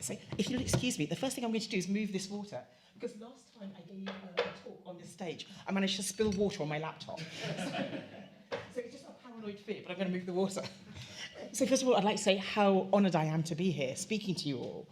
So if you'll excuse me, the first thing I'm going to do is move this water, because last time I gave a talk on this stage, I managed to spill water on my laptop. So it's just a paranoid fear, but I'm going to move the water. So first of all, I'd like to say how honoured I am to be here, speaking to you all.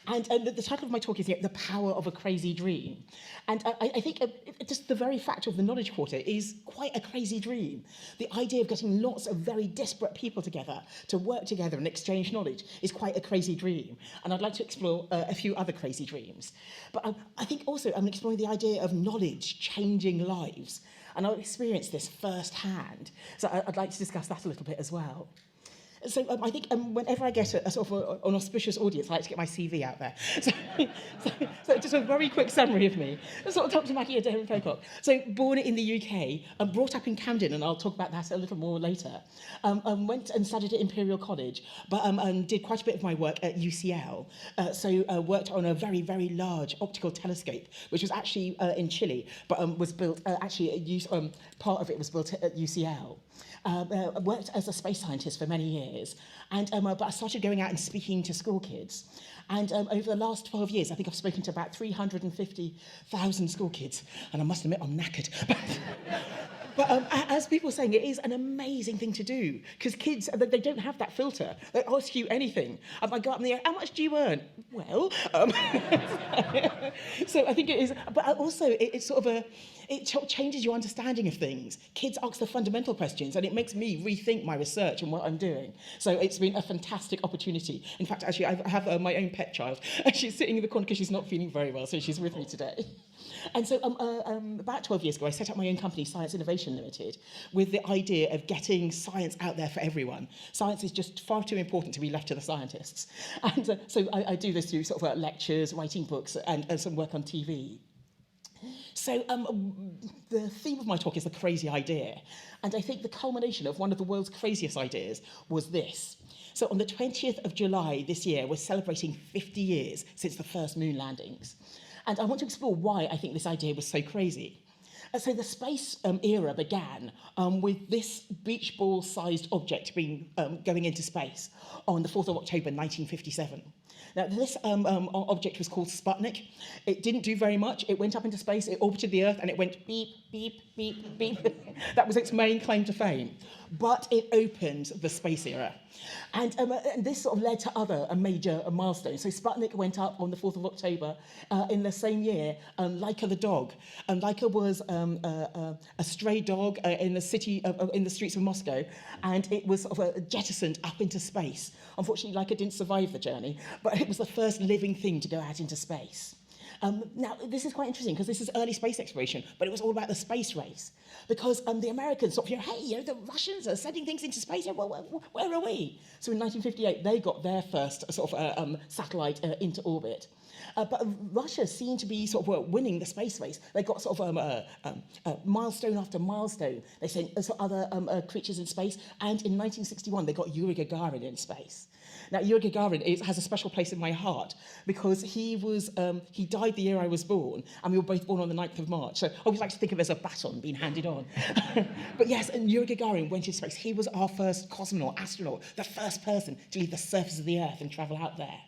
And the title of my talk is The Power of a Crazy Dream. And I think just the very fact of the Knowledge Quarter is quite a crazy dream. The idea of getting lots of very disparate people together to work together and exchange knowledge is quite a crazy dream. And I'd like to explore a few other crazy dreams. But I think also I'm exploring the idea of knowledge changing lives. And I've experienced this firsthand. So I'd like to discuss that a little bit as well. So I think whenever I get a sort of an auspicious audience, I like to get my CV out there. So just a very quick summary of me. Sort of Dr. Maggie Aderin-Pocock. So born in the UK, brought up in Camden, and I'll talk about that a little more later. Went and studied at Imperial College, but did quite a bit of my work at UCL. Worked on a very, very large optical telescope, which was actually in Chile, but was built, part of it was built at UCL. Worked as a space scientist for many years, but I started going out and speaking to school kids. And over the last 12 years, I think I've spoken to about 350,000 school kids. And I must admit, I'm knackered. But as people are saying, it is an amazing thing to do, because kids, they don't have that filter. They ask you anything. I go up in the air, how much do you earn? Well, so I think it is, but also it's sort of it changes your understanding of things. Kids ask the fundamental questions, and it makes me rethink my research and what I'm doing. So it's been a fantastic opportunity. In fact, actually, I have my own pet child. She's sitting in the corner because she's not feeling very well, so she's with me today. And so about 12 years ago, I set up my own company, Science Innovation Limited, with the idea of getting science out there for everyone. Science is just far too important to be left to the scientists. And so I do this through sort of lectures, writing books, and some work on TV. So the theme of my talk is the crazy idea. And I think the culmination of one of the world's craziest ideas was this. So on the 20th of July this year, we're celebrating 50 years since the first moon landings. And I want to explore why I think this idea was so crazy. So the space era began with this beach ball-sized object going into space on the 4th of October 1957. Now, this object was called Sputnik. It didn't do very much. It went up into space, it orbited the Earth, and it went beep, beep, beep, beep. That was its main claim to fame. But it opened the space era. And this sort of led to other major milestones. So Sputnik went up on the 4th of October in the same year, Laika the dog. Laika was a stray dog in the streets of Moscow, and it was sort of jettisoned up into space. Unfortunately, Laika didn't survive the journey, but it was the first living thing to go out into space. Now, this is quite interesting because this is early space exploration, but it was all about the space race. Because the Americans sort of, hey, the Russians are sending things into space. Well, where are we? So in 1958, they got their first sort of satellite into orbit. But Russia seemed to be sort of winning the space race. They got sort of milestone after milestone. They sent other creatures in space. And in 1961, they got Yuri Gagarin in space. Now, Yuri Gagarin has a special place in my heart because he died the year I was born, and we were both born on the 9th of March. So I always like to think of it as a baton being handed on. But yes, and Yuri Gagarin went into space. He was our first cosmonaut, astronaut, the first person to leave the surface of the Earth and travel out there.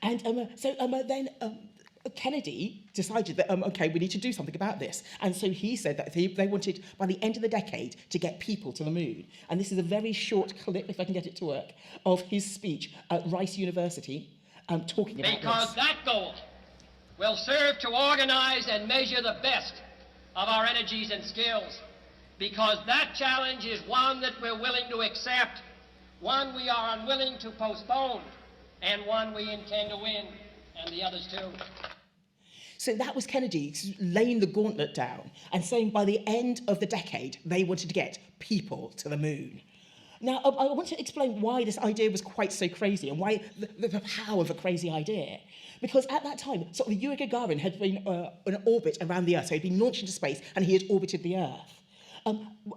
And then Kennedy decided that, okay, we need to do something about this. And so he said that they wanted, by the end of the decade, to get people to the moon. And this is a very short clip, if I can get it to work, of his speech at Rice University talking about because this. That goal will serve to organize and measure the best of our energies and skills. Because that challenge is one that we're willing to accept, one we are unwilling to postpone, and one we intend to win, and the others too. So that was Kennedy laying the gauntlet down and saying by the end of the decade, they wanted to get people to the moon. Now, I want to explain why this idea was quite so crazy and why the power of a crazy idea. Because at that time, sort of Yuri Gagarin had been in orbit around the Earth, so he'd been launched into space and he had orbited the Earth.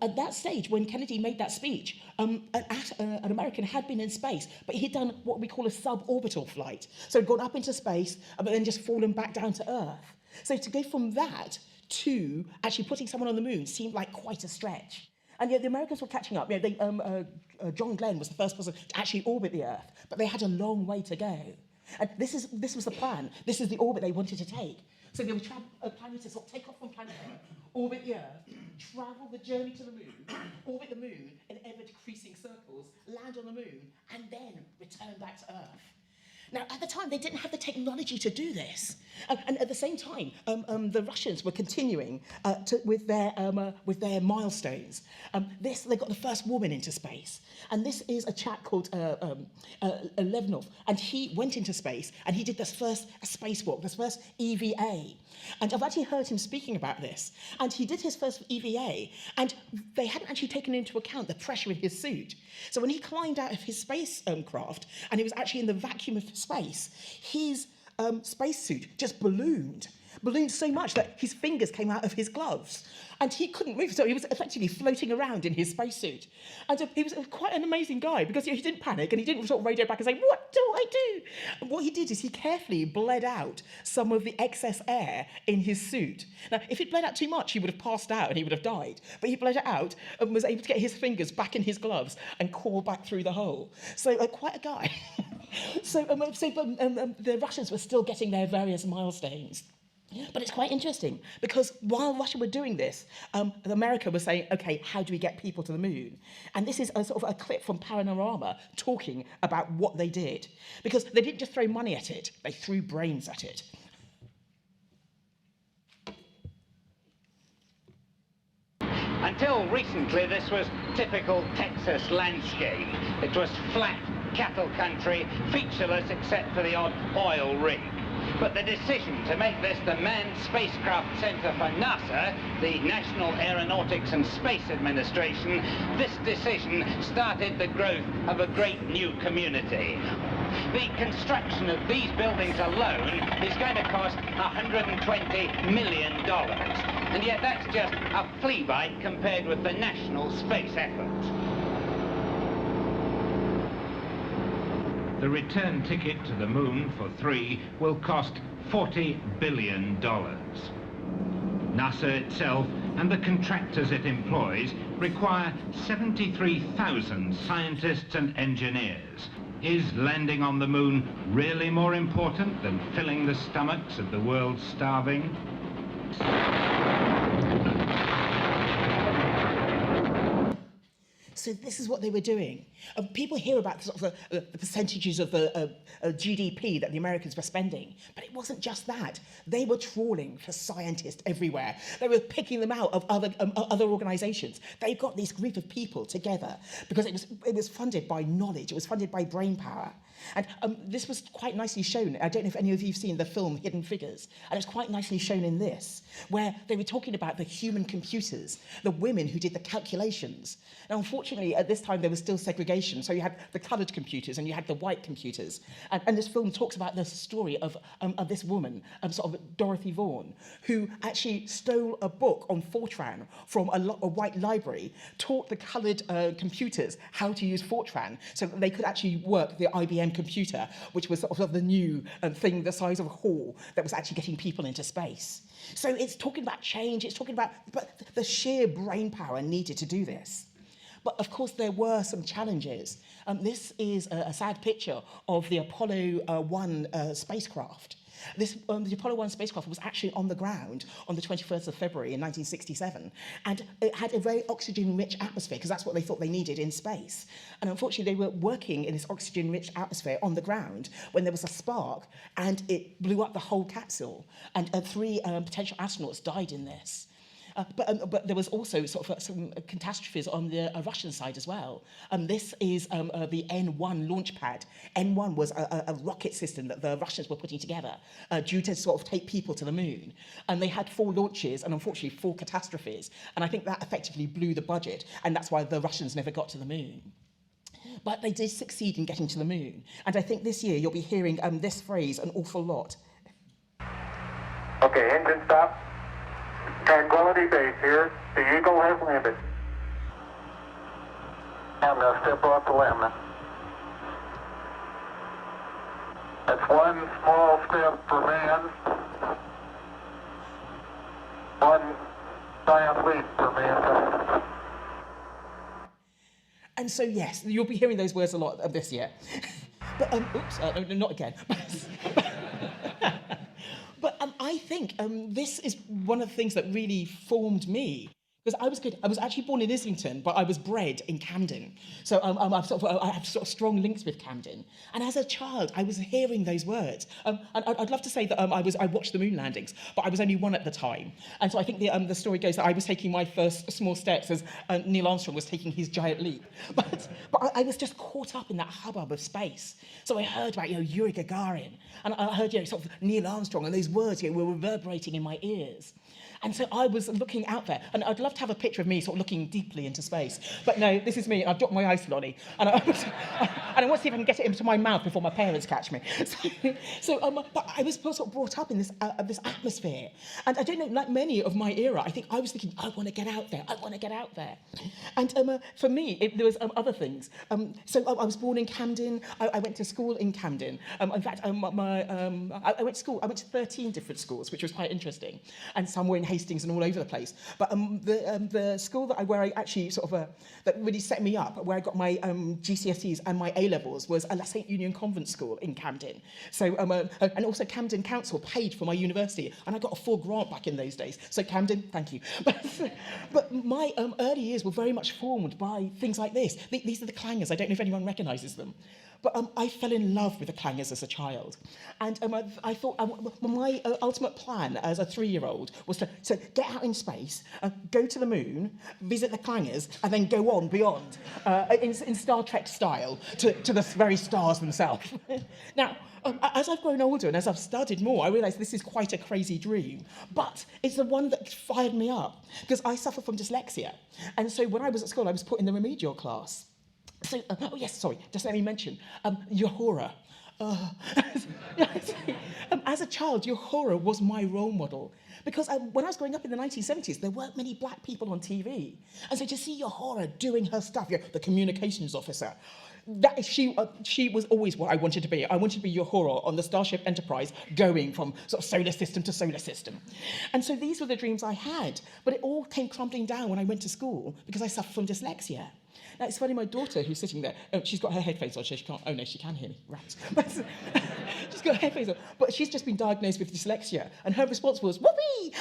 At that stage, when Kennedy made that speech, an American had been in space, but he'd done what we call a suborbital flight. So he'd gone up into space, but then just fallen back down to Earth. So to go from that to actually putting someone on the moon seemed like quite a stretch. And yet the Americans were catching up. John Glenn was the first person to actually orbit the Earth, but they had a long way to go. And this was the plan. This is the orbit they wanted to take. So they were planning to sort of take off from planet Earth, orbit the Earth, travel the journey to the moon, orbit the moon in ever-decreasing circles, land on the moon, and then return back to Earth. Now, at the time, they didn't have the technology to do this. And at the same time, the Russians were continuing with their milestones. They got the first woman into space. And this is a chap called Levinov. And he went into space, and he did this first spacewalk, this first EVA. And I've actually heard him speaking about this. And he did his first EVA, and they hadn't actually taken into account the pressure in his suit. So when he climbed out of his spacecraft, and he was actually in the vacuum of space, his spacesuit just ballooned so much that his fingers came out of his gloves and he couldn't move. So he was effectively floating around in his spacesuit. And he was quite an amazing guy because he didn't panic and he didn't sort of radio back and say, "What do I do?" And what he did is he carefully bled out some of the excess air in his suit. Now, if he'd bled out too much, he would have passed out and he would have died. But he bled it out and was able to get his fingers back in his gloves and crawl back through the hole. So quite a guy. So the Russians were still getting their various milestones. But it's quite interesting because while Russia were doing this, America was saying, okay, how do we get people to the moon? And this is a sort of a clip from Panorama talking about what they did. Because they didn't just throw money at it, they threw brains at it. Until recently, this was typical Texas landscape. It was flat cattle country, featureless except for the odd oil rig. But the decision to make this the Manned Spacecraft Center for NASA, the National Aeronautics and Space Administration, this decision started the growth of a great new community. The construction of these buildings alone is going to cost $120 million. And yet that's just a flea bite compared with the national space effort. The return ticket to the moon for 3 will cost $40 billion. NASA itself and the contractors it employs require 73,000 scientists and engineers. Is landing on the moon really more important than filling the stomachs of the world's starving? So this is what they were doing. People hear about sort of the percentages of the GDP that the Americans were spending, but it wasn't just that. They were trawling for scientists everywhere. They were picking them out of other organisations. They got this group of people together because it was funded by knowledge. It was funded by brain power. And this was quite nicely shown. I don't know if any of you have seen the film Hidden Figures, and it's quite nicely shown in this, where they were talking about the human computers, the women who did the calculations. Now, unfortunately, at this time, there was still segregation. So you had the coloured computers and you had the white computers. And this film talks about the story of this woman, sort of Dorothy Vaughan, who actually stole a book on Fortran from a white library, taught the coloured computers how to use Fortran so that they could actually work the IBM computer, which was sort of the new thing the size of a hall that was actually getting people into space. So it's talking about change, it's talking about the sheer brain power needed to do this. But of course, there were some challenges. This is a sad picture of the Apollo 1 spacecraft. The Apollo 1 spacecraft was actually on the ground on the 21st of February in 1967, and it had a very oxygen-rich atmosphere because that's what they thought they needed in space. And unfortunately, they were working in this oxygen-rich atmosphere on the ground when there was a spark, and it blew up the whole capsule, and 3 potential astronauts died in this. But there was also sort of some catastrophes on the Russian side as well. This is the N1 launch pad. N1 was a rocket system that the Russians were putting together due to sort of take people to the moon. And they had 4 launches and unfortunately 4 catastrophes. And I think that effectively blew the budget. And that's why the Russians never got to the moon. But they did succeed in getting to the moon. And I think this year you'll be hearing this phrase an awful lot. Okay, engine stop. Tranquility Base here. The Eagle has landed. I'm going to step off the limb. That's one small step for man, one giant leap for mankind. And so, yes, you'll be hearing those words a lot this year. But, oops, no, not again. But I think this is one of the things that really formed me. Because I was actually born in Islington, but I was bred in Camden. So I have sort of strong links with Camden. And as a child, I was hearing those words. And I'd love to say that I watched the moon landings, but I was only 1 at the time. And so I think the story goes that I was taking my first small steps as Neil Armstrong was taking his giant leap. But I was just caught up in that hubbub of space. So I heard about Yuri Gagarin, and I heard sort of Neil Armstrong, and those words were reverberating in my ears. And so I was looking out there, and I'd love to have a picture of me sort of looking deeply into space. But no, this is me. I've dropped my ice lolly, and I want to see if I can get it into my mouth before my parents catch me. But I was sort of brought up in this atmosphere, and I don't know, like many of my era, I think I was thinking, I want to get out there. I want to get out there. And for me, there was other things. So I was born in Camden. I went to school in Camden. In fact, I went to school. I went to 13 different schools, which was quite interesting, and some were in Hastings and all over the place. But the school where I actually that really set me up, where I got my GCSEs and my A-levels, was a La Sainte Union Convent School in Camden. So and also Camden Council paid for my university, and I got a full grant back in those days. So Camden, thank you. But my early years were very much formed by things like this. These are the clangers. I don't know if anyone recognises them. But I fell in love with the clangers as a child. And I thought my ultimate plan as a 3-year-old was to get out in space, go to the moon, visit the clangers, and then go on beyond, in Star Trek style, to the very stars themselves. Now, as I've grown older and as I've studied more, I realise this is quite a crazy dream. But it's the one that fired me up, because I suffer from dyslexia. And so when I was at school, I was put in the remedial class. So, just let me mention, Uhura. As a child, Uhura was my role model. Because when I was growing up in the 1970s, there weren't many black people on TV. And so to see Uhura doing her stuff, the communications officer, she was always what I wanted to be. I wanted to be Uhura on the Starship Enterprise, going from sort of solar system to solar system. And so these were the dreams I had. But it all came crumbling down when I went to school, because I suffer from dyslexia. Now, it's funny, my daughter, who's sitting there, she's got her headphones on, so she can't, oh no, she can hear me, rats. She's got her headphones on, but she's just been diagnosed with dyslexia, and her response was, whoopee!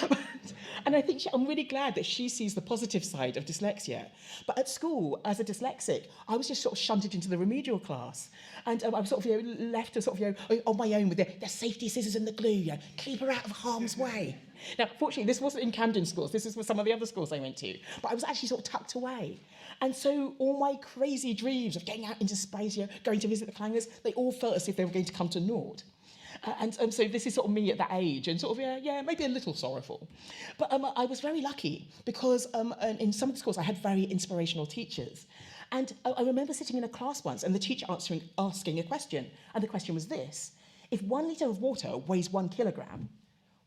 And I think I'm really glad that she sees the positive side of dyslexia. But at school, as a dyslexic, I was just sort of shunted into the remedial class, and I was sort of left to sort of on my own with the safety scissors and the glue, keep her out of harm's way. Now, fortunately, this wasn't in Camden schools. This was some of the other schools I went to. But I was actually sort of tucked away. And so all my crazy dreams of getting out into space, going to visit the clangers, they all felt as if they were going to come to naught. And so this is sort of me at that age, and sort of, maybe a little sorrowful. But I was very lucky, because in some of the schools I had very inspirational teachers. And I remember sitting in a class once, and the teacher asking a question. And the question was this: if 1 litre of water weighs 1 kilogram,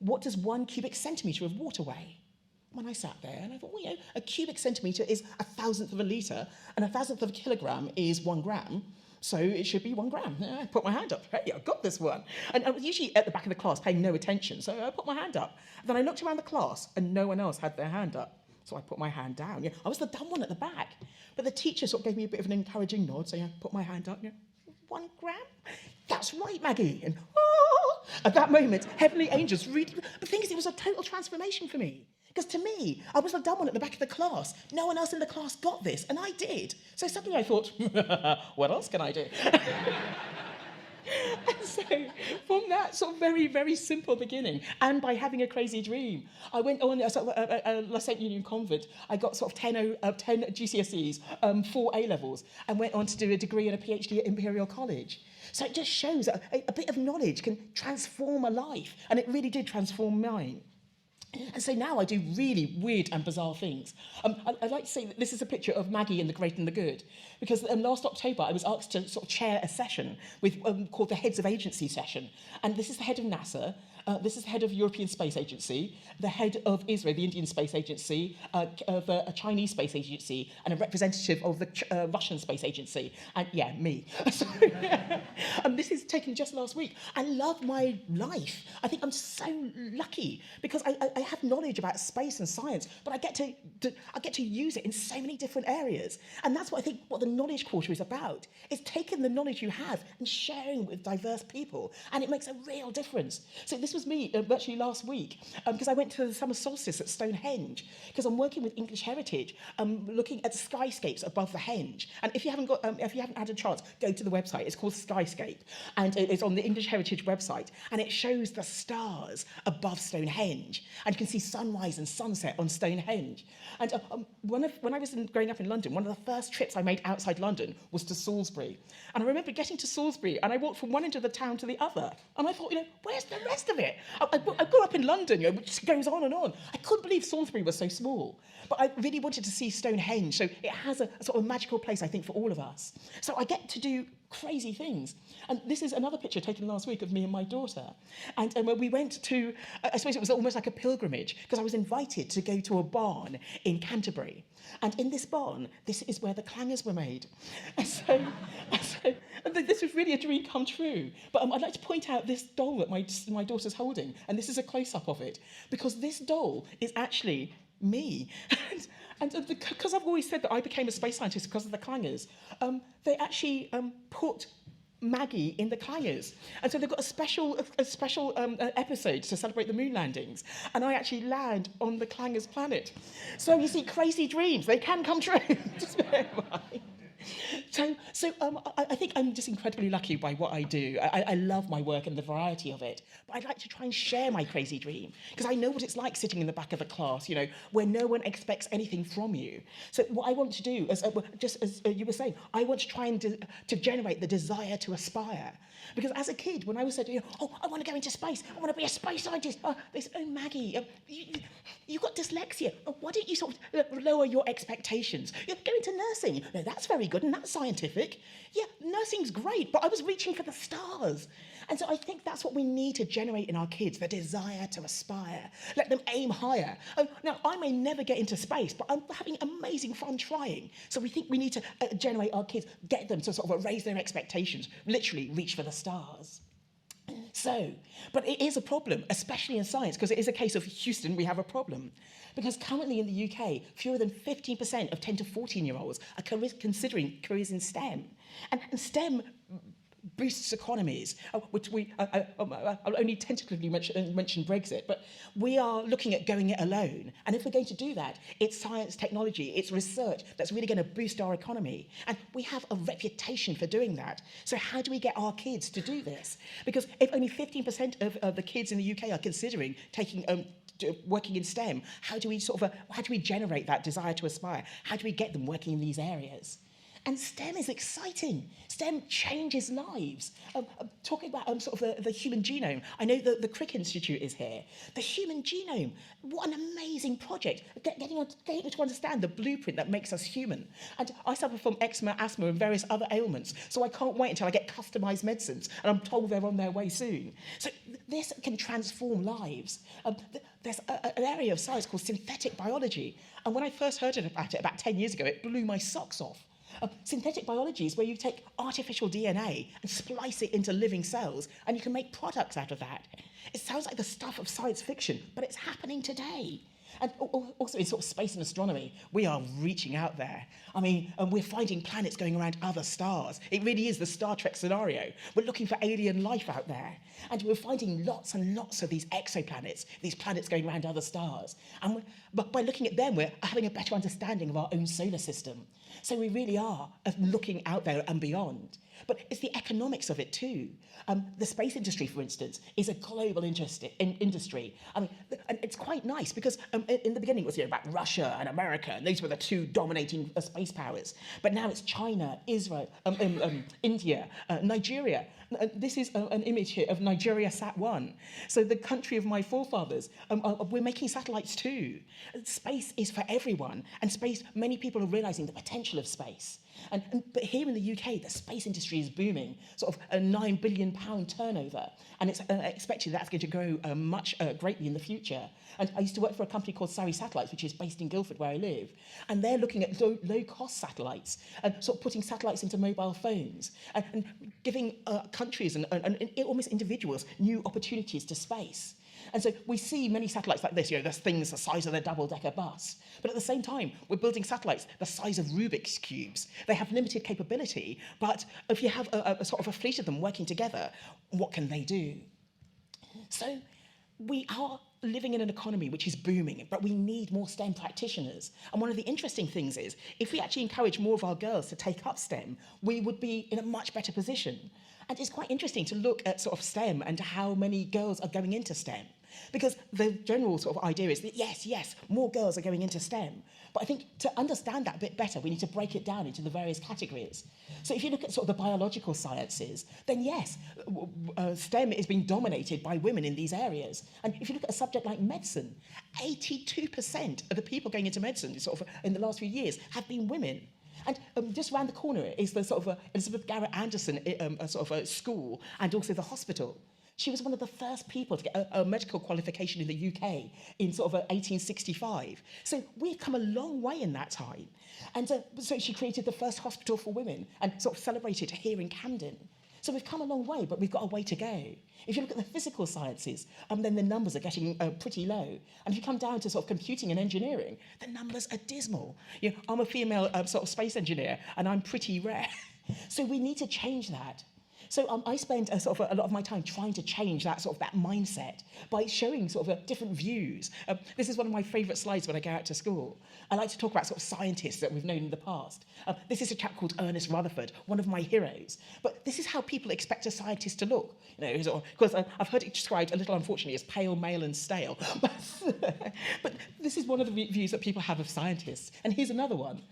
what does 1 cubic centimetre of water weigh? When I sat there, and I thought, a cubic centimetre is 1,000th of a litre, and 1,000th of a kilogram is 1 gram, so it should be 1 gram. I put my hand up. Hey, I got this one. And I was usually at the back of the class paying no attention, so I put my hand up. Then I looked around the class, and no one else had their hand up. So I put my hand down. I was the dumb one at the back. But the teacher sort of gave me a bit of an encouraging nod, so I put my hand up. 1 gram? That's right, Maggie. And at that moment, heavenly angels really... The thing is, it was a total transformation for me. Because to me, I was the dumb one at the back of the class. No one else in the class got this, and I did. So suddenly I thought, what else can I do? And so from that sort of very, very simple beginning, and by having a crazy dream, I went on La Sainte Union Convent. I got sort of 10 GCSEs, 4 A-levels, and went on to do a degree and a PhD at Imperial College. So it just shows that a bit of knowledge can transform a life, and it really did transform mine. And so now I do really weird and bizarre things. I'd like to say that this is a picture of Maggie in The Great and the Good, because last October I was asked to sort of chair a session with called the Heads of Agency session. And this is the head of NASA, This is the head of European Space Agency, the head of Israel, the Indian Space Agency, a Chinese Space Agency, and a representative of the Russian Space Agency. And yeah, me. So, this is taken just last week. I love my life. I think I'm so lucky because I have knowledge about space and science, but I get to use it in so many different areas. And that's what I think what the Knowledge Quarter is about. It's taking the knowledge you have and sharing it with diverse people. And it makes a real difference. So this was me virtually last week because I went to the summer solstice at Stonehenge because I'm working with English Heritage, looking at skyscapes above the Henge. And if you haven't had a chance, go to the website. It's called Skyscape, and it's on the English Heritage website, and it shows the stars above Stonehenge, and you can see sunrise and sunset on Stonehenge. And when I was growing up in London, one of the first trips I made outside London was to Salisbury, and I remember getting to Salisbury, and I walked from one end of the town to the other, and I thought, where's the rest of it? I grew up in London, which just goes on and on. I couldn't believe Salisbury was so small, but I really wanted to see Stonehenge, so it has a sort of magical place, I think, for all of us. So I get to do crazy things. And this is another picture taken last week of me and my daughter. And when we went to, I suppose it was almost like a pilgrimage, because I was invited to go to a barn in Canterbury. And in this barn, this is where the clangers were made. And so this was really a dream come true. But I'd like to point out this doll that my daughter's holding, and this is a close-up of it, because this doll is actually me. And because I've always said that I became a space scientist because of the clangers, they actually put Maggie in the clangers. And so they've got a special episode to celebrate the moon landings. And I actually land on the clangers planet. So you see, crazy dreams, they can come true. Just bear in mind. So I think I'm just incredibly lucky by what I do. I love my work and the variety of it. But I'd like to try and share my crazy dream, because I know what it's like sitting in the back of a class, where no one expects anything from you. So what I want to do, just as you were saying, I want to try and to generate the desire to aspire. Because as a kid, when I was said, I want to go into space, I want to be a space scientist. They said, Maggie, you've got dyslexia. Why don't you sort of lower your expectations? You're going to nursing. No, that's very good and that's scientific. Yeah, nursing's great, but I was reaching for the stars. And so I think that's what we need to generate in our kids, the desire to aspire. Let them aim higher. Now, I may never get into space, but I'm having amazing fun trying. So we think we need to generate our kids, get them to sort of raise their expectations, literally reach for the stars. So, but it is a problem, especially in science, because it is a case of Houston, we have a problem. Because currently in the UK, fewer than 15% of 10 to 14-year-olds are considering careers in STEM. And STEM boosts economies, which I'll only tentatively mention Brexit, but we are looking at going it alone. And if we're going to do that, it's science, technology, it's research that's really going to boost our economy. And we have a reputation for doing that. So how do we get our kids to do this? Because if only 15% of the kids in the UK are considering taking working in STEM, how do we generate that desire to aspire? How do we get them working in these areas? And STEM is exciting. STEM changes lives. Talking about the human genome, I know that the Crick Institute is here. The human genome, what an amazing project. Getting to understand the blueprint that makes us human. And I suffer from eczema, asthma, and various other ailments, so I can't wait until I get customised medicines, and I'm told they're on their way soon. So this can transform lives. There's an area of science called synthetic biology, and when I first heard about it about 10 years ago, it blew my socks off. Synthetic biology is where you take artificial DNA and splice it into living cells, and you can make products out of that. It sounds like the stuff of science fiction, but it's happening today. And also in sort of space and astronomy, we are reaching out there. I mean, we're finding planets going around other stars. It really is the Star Trek scenario. We're looking for alien life out there. And we're finding lots and lots of these exoplanets, these planets going around other stars. And but by looking at them, we're having a better understanding of our own solar system. So we really are looking out there and beyond. But it's the economics of it too. The space industry, for instance, is a global industry. I mean, and it's quite nice because in the beginning it was about Russia and America, and those were the two dominating space powers. But now it's China, Israel, India, Nigeria. This is an image here of Nigeria Sat-1. So the country of my forefathers, we're making satellites too. Space is for everyone, and space, many people are realizing the potential of space. But here in the UK, the space industry is booming, sort of a £9 billion turnover, and it's expected that's going to grow much greatly in the future. And I used to work for a company called Surrey Satellites, which is based in Guildford, where I live, and they're looking at low-cost satellites and sort of putting satellites into mobile phones and giving countries and almost individuals new opportunities to space. And so we see many satellites like this, there's things the size of a double-decker bus. But at the same time, we're building satellites the size of Rubik's cubes. They have limited capability, but if you have a sort of a fleet of them working together, what can they do? So we are living in an economy which is booming, but we need more STEM practitioners. And one of the interesting things is, if we actually encourage more of our girls to take up STEM, we would be in a much better position. And it's quite interesting to look at sort of STEM and how many girls are going into STEM. Because the general sort of idea is that yes, more girls are going into STEM. But I think to understand that a bit better, we need to break it down into the various categories. So if you look at sort of the biological sciences, then yes, STEM is being dominated by women in these areas. And if you look at a subject like medicine, 82% of the people going into medicine sort of in the last few years have been women. And just around the corner is the sort of Elizabeth Garrett Anderson sort of a school and also the hospital. She was one of the first people to get a medical qualification in the UK in sort of 1865. So we've come a long way in that time. And so she created the first hospital for women and sort of celebrated here in Camden. So we've come a long way, but we've got a way to go. If you look at the physical sciences, then the numbers are getting pretty low. And if you come down to sort of computing and engineering, the numbers are dismal. I'm a female sort of space engineer, and I'm pretty rare. So we need to change that. So I spend sort of a lot of my time trying to change that sort of that mindset by showing sort of different views. This is one of my favourite slides when I go out to school. I like to talk about sort of scientists that we've known in the past. This is a chap called Ernest Rutherford, one of my heroes. But this is how people expect a scientist to look. Because I've heard it described a little unfortunately as pale, male and stale. But this is one of the views that people have of scientists. And here's another one,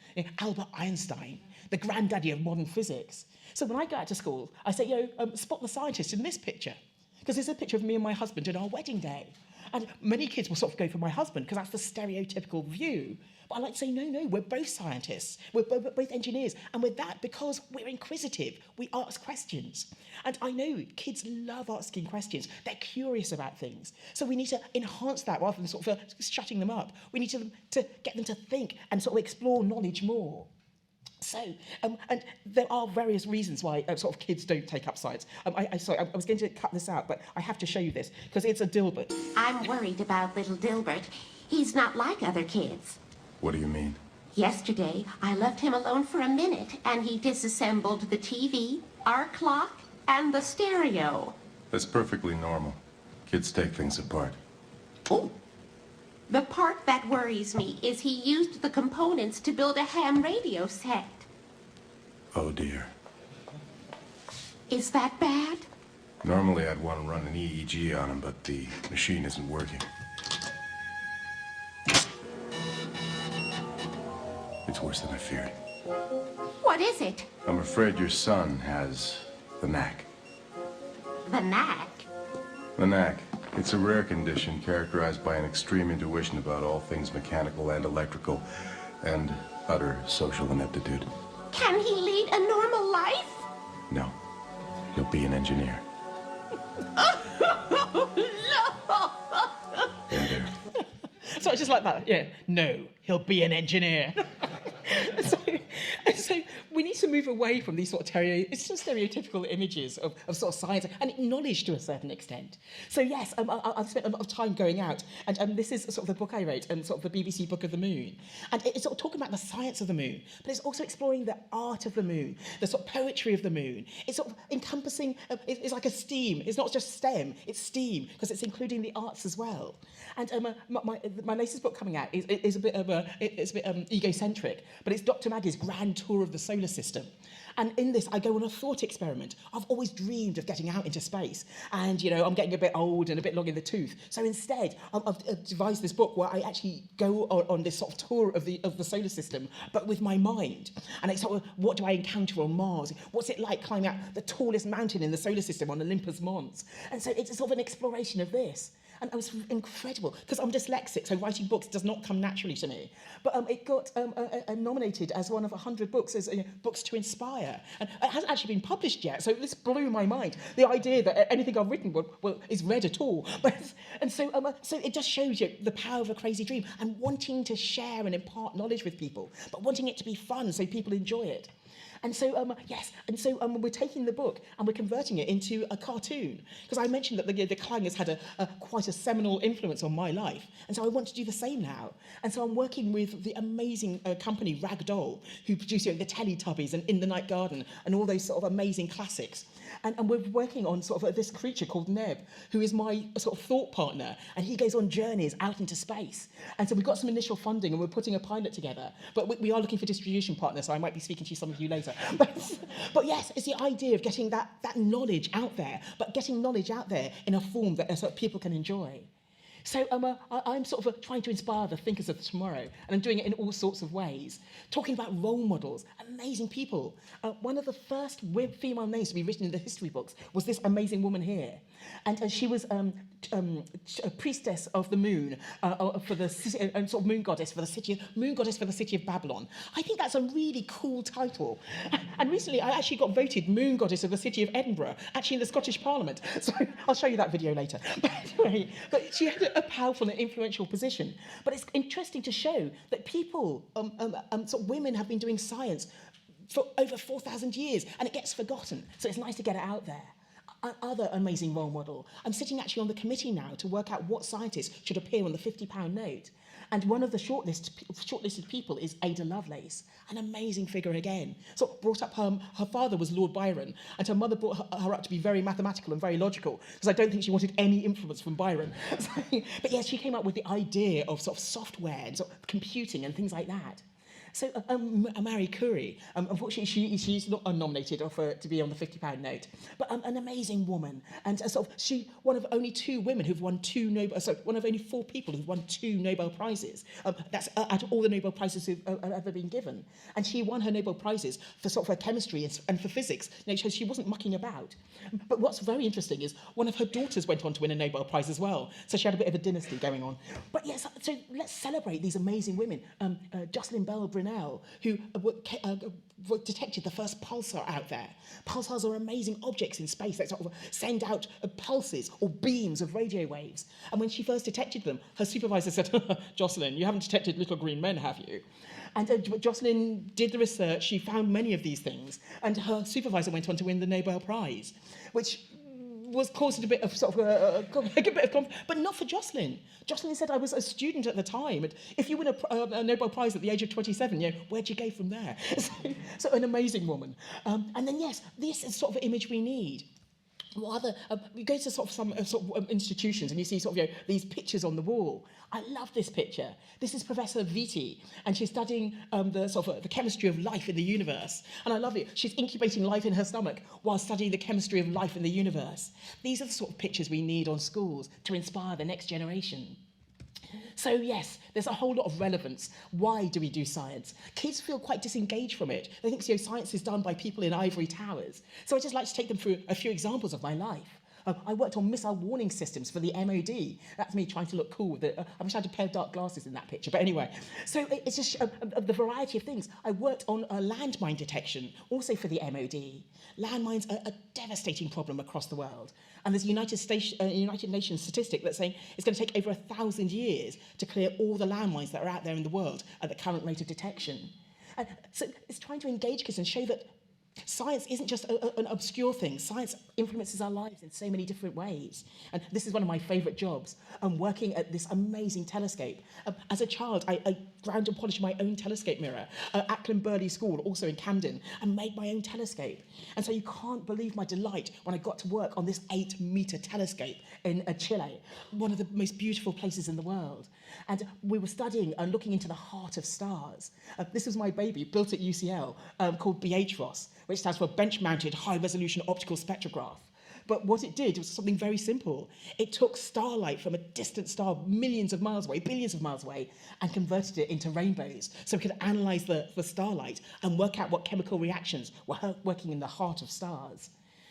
Albert Einstein, the granddaddy of modern physics. So when I go out to school, I say, spot the scientist in this picture. Because there's a picture of me and my husband on our wedding day. And many kids will sort of go for my husband because that's the stereotypical view. But I like to say, no, we're both scientists. We're both engineers. And we're that because we're inquisitive. We ask questions. And I know kids love asking questions. They're curious about things. So we need to enhance that rather than sort of shutting them up. We need to get them to think and sort of explore knowledge more. So, and there are various reasons why sort of kids don't take up science. Sorry, I was going to cut this out, but I have to show you this, because it's a Dilbert. I'm worried about little Dilbert. He's not like other kids. What do you mean? Yesterday, I left him alone for a minute, and he disassembled the TV, our clock, and the stereo. That's perfectly normal. Kids take things apart. Oh. The part that worries me is he used the components to build a ham radio set. Oh, dear. Is that bad? Normally I'd want to run an EEG on him, but the machine isn't working. It's worse than I feared. What is it? I'm afraid your son has the knack. The knack? The knack. It's a rare condition characterized by an extreme intuition about all things mechanical and electrical, and utter social ineptitude. Can he lead a normal life? No. He'll be an engineer. No! There. So I just like that. Yeah, no, he'll be an engineer. So we need to move away from these sort of stereotypical images of sort of science and acknowledge to a certain extent. So yes, I've spent a lot of time going out, and this is sort of the book I wrote, and sort of the BBC Book of the Moon. And it's sort of talking about the science of the moon, but it's also exploring the art of the moon, the sort of poetry of the moon. It's sort of encompassing, it's like a STEAM. It's not just STEM, it's STEAM, because it's including the arts as well. And my latest book coming out is a bit egocentric, but it's Dr. Maggie's Grand Tour of the Solar System. And in this, I go on a thought experiment. I've always dreamed of getting out into space. And, I'm getting a bit old and a bit long in the tooth. So instead, I've devised this book where I actually go on this sort of tour of the solar system, but with my mind. And it's sort of, what do I encounter on Mars? What's it like climbing out the tallest mountain in the solar system on Olympus Mons? And so it's sort of an exploration of this. And it was incredible, because I'm dyslexic, so writing books does not come naturally to me. But it got nominated as one of 100 books, as books to inspire. And it hasn't actually been published yet, so this blew my mind. The idea that anything I've written is read at all. So it just shows you the power of a crazy dream, and wanting to share and impart knowledge with people, but wanting it to be fun so people enjoy it. And so, we're taking the book and we're converting it into a cartoon. Because I mentioned that the Clang has had quite a seminal influence on my life. And so I want to do the same now. And so I'm working with the amazing company Ragdoll, who produce the Teletubbies and In the Night Garden and all those sort of amazing classics. And we're working on sort of this creature called Neb, who is my sort of thought partner, and he goes on journeys out into space. And so we've got some initial funding, and we're putting a pilot together. But we are looking for distribution partners, so I might be speaking to some of you later. But yes, it's the idea of getting that knowledge out there, but getting knowledge out there in a form that sort of people can enjoy. So I'm sort of trying to inspire the thinkers of tomorrow, and I'm doing it in all sorts of ways. Talking about role models, amazing people. One of the first female names to be written in the history books was this amazing woman here. And she was a priestess of the moon for the city, and sort of moon goddess for the city of Babylon. I think that's a really cool title. And recently I actually got voted moon goddess of the city of Edinburgh, actually in the Scottish Parliament. So I'll show you that video later. But anyway, but she had a powerful and influential position. But it's interesting to show that people, sort of women, have been doing science for over 4,000 years, and it gets forgotten. So it's nice to get it out there. Other amazing role model. I'm sitting actually on the committee now to work out what scientists should appear on the £50 note. And one of the shortlisted people is Ada Lovelace, an amazing figure again. So brought up her father was Lord Byron, and her mother brought her up to be very mathematical and very logical, because I don't think she wanted any influence from Byron. But yes, she came up with the idea of sort of software and sort of computing and things like that. So Marie Curie, unfortunately, she's not nominated to be on the £50 note, but an amazing woman, and one of only two women who've won one of only four people who've won 2 Nobel Prizes. That's out of all the Nobel Prizes who've ever been given, and she won her Nobel Prizes for sort of her chemistry and for physics. So she wasn't mucking about. But what's very interesting is one of her daughters went on to win a Nobel Prize as well, so she had a bit of a dynasty going on. But yes, so let's celebrate these amazing women. Jocelyn Bell Brunel, who detected the first pulsar out there. Pulsars are amazing objects in space that sort of send out pulses or beams of radio waves. And when she first detected them, her supervisor said, "Jocelyn, you haven't detected little green men, have you?" And Jocelyn did the research, she found many of these things, and her supervisor went on to win the Nobel Prize, which was caused a bit of but not for Jocelyn. Jocelyn said, I was a student at the time, and if you win a Nobel Prize at the age of 27, where'd you go from there? So an amazing woman. And then yes, this is sort of image we need. We go to some institutions and you see these pictures on the wall. I love this picture. This is Professor Vitti, and she's studying the chemistry of life in the universe. And I love it. She's incubating life in her stomach while studying the chemistry of life in the universe. These are the sort of pictures we need on schools to inspire the next generation. So yes, there's a whole lot of relevance. Why do we do science? Kids feel quite disengaged from it. They think science is done by people in ivory towers. So I'd just like to take them through a few examples of my life. I worked on missile warning systems for the MOD. That's me trying to look cool. I wish I had a pair of dark glasses in that picture, but anyway. So it's just the variety of things. I worked on landmine detection, also for the MOD. Landmines are a devastating problem across the world. And there's a United Nations statistic that's saying it's going to take over 1,000 years to clear all the landmines that are out there in the world at the current rate of detection. So it's trying to engage kids and show that science isn't just an obscure thing. Science influences our lives in so many different ways. And this is one of my favourite jobs. I'm working at this amazing telescope. As a child, I ground and polished my own telescope mirror at Ackland Burley School, also in Camden, and made my own telescope. And so you can't believe my delight when I got to work on this 8-metre telescope in Chile, one of the most beautiful places in the world. And we were studying and looking into the heart of stars. This was my baby, built at UCL, called Beatrice, which stands for Bench-Mounted High-Resolution Optical Spectrograph. But what it did was something very simple. It took starlight from a distant star millions of miles away, billions of miles away, and converted it into rainbows. So we could analyse the starlight and work out what chemical reactions were working in the heart of stars.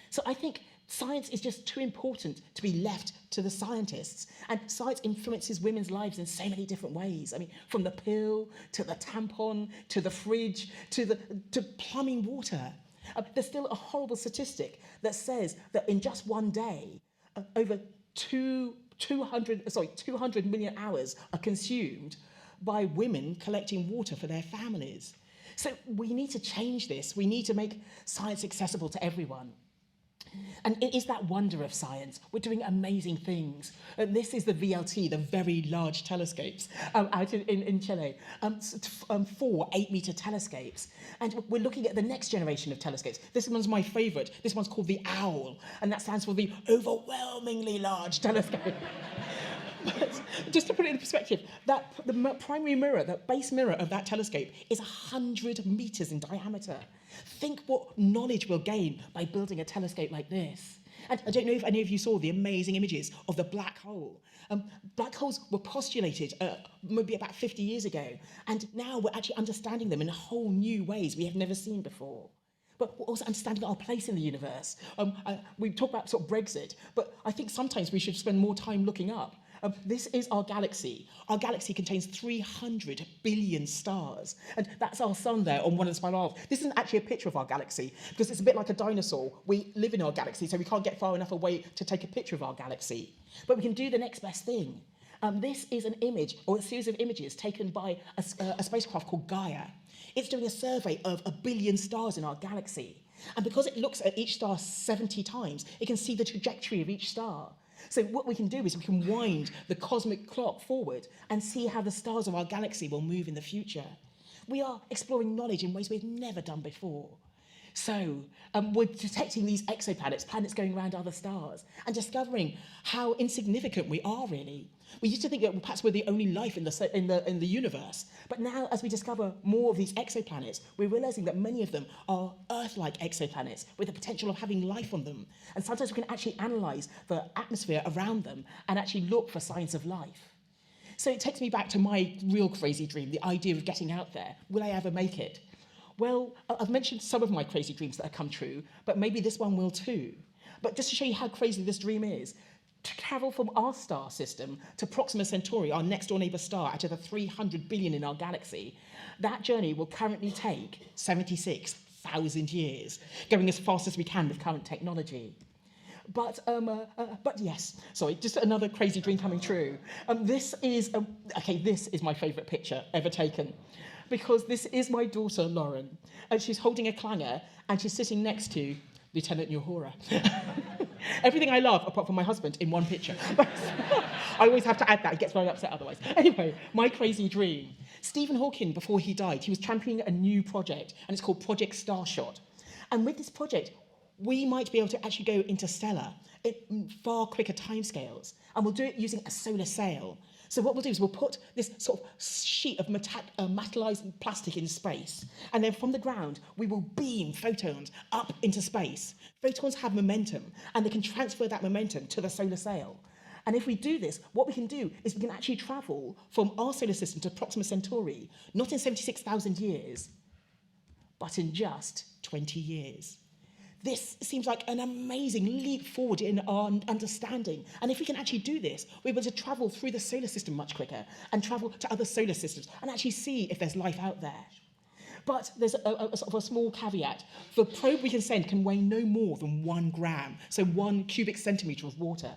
So I think Science is just too important to be left to the scientists. And science influences women's lives in so many different ways. I mean, from the pill, to the tampon, to the fridge, to plumbing water. There's still a horrible statistic that says that in just one day, over 200 million hours are consumed by women collecting water for their families. So we need to change this. We need to make science accessible to everyone. And it is that wonder of science. We're doing amazing things. This is the VLT, the Very Large Telescopes, out in Chile. 4 8-meter telescopes. And we're looking at the next generation of telescopes. This one's my favourite. This one's called the OWL, and that stands for the Overwhelmingly Large Telescope. But just to put it in perspective, the primary mirror, the base mirror of that telescope is 100 metres in diameter. Think what knowledge we'll gain by building a telescope like this. And I don't know if any of you saw the amazing images of the black hole. Black holes were postulated maybe about 50 years ago, and now we're actually understanding them in whole new ways we have never seen before. But we're also understanding our place in the universe. We talk about sort of Brexit, but I think sometimes we should spend more time looking up. This is our galaxy. Our galaxy contains 300 billion stars. And that's our sun there on one of the spiral arms. This isn't actually a picture of our galaxy, because it's a bit like a dinosaur. We live in our galaxy, so we can't get far enough away to take a picture of our galaxy. But we can do the next best thing. This is an image, or a series of images, taken by a spacecraft called Gaia. It's doing a survey of 1 billion stars in our galaxy. And because it looks at each star 70 times, it can see the trajectory of each star. So what we can do is we can wind the cosmic clock forward and see how the stars of our galaxy will move in the future. We are exploring knowledge in ways we've never done before. So we're detecting these exoplanets, planets going around other stars, and discovering how insignificant we are, really. We used to think that perhaps we're the only life in the universe, but now as we discover more of these exoplanets, we're realizing that many of them are Earth-like exoplanets with the potential of having life on them. And sometimes we can actually analyze the atmosphere around them and actually look for signs of life. So it takes me back to my real crazy dream, the idea of getting out there. Will I ever make it? Well, I've mentioned some of my crazy dreams that have come true, but maybe this one will too. But just to show you how crazy this dream is, to travel from our star system to Proxima Centauri, our next door neighbour star, out of the 300 billion in our galaxy, that journey will currently take 76,000 years, going as fast as we can with current technology. But yes, sorry, just another crazy dream coming true. This is my favourite picture ever taken, because this is my daughter, Lauren, and she's holding a clanger, and she's sitting next to Lieutenant Uhura. Everything I love, apart from my husband, in one picture. I always have to add that, he gets very upset otherwise. Anyway, my crazy dream. Stephen Hawking, before he died, he was championing a new project, and it's called Project Starshot. And with this project, we might be able to actually go interstellar in far quicker timescales, and we'll do it using a solar sail. So what we'll do is we'll put this sort of sheet of metallized plastic in space, and then from the ground, we will beam photons up into space. Photons have momentum, and they can transfer that momentum to the solar sail. And if we do this, what we can do is we can actually travel from our solar system to Proxima Centauri, not in 76,000 years, but in just 20 years. This seems like an amazing leap forward in our understanding. And if we can actually do this, we're able to travel through the solar system much quicker and travel to other solar systems and actually see if there's life out there. But there's a sort of a small caveat. The probe we can send can weigh no more than 1 gram, so 1 cubic centimetre of water.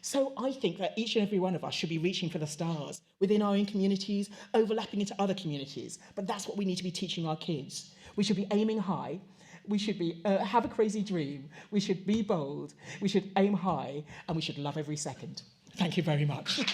So I think that each and every one of us should be reaching for the stars within our own communities, overlapping into other communities. But that's what we need to be teaching our kids. We should be aiming high. We should be have a crazy dream. We should be bold. We should aim high, and we should love every second. Thank you very much.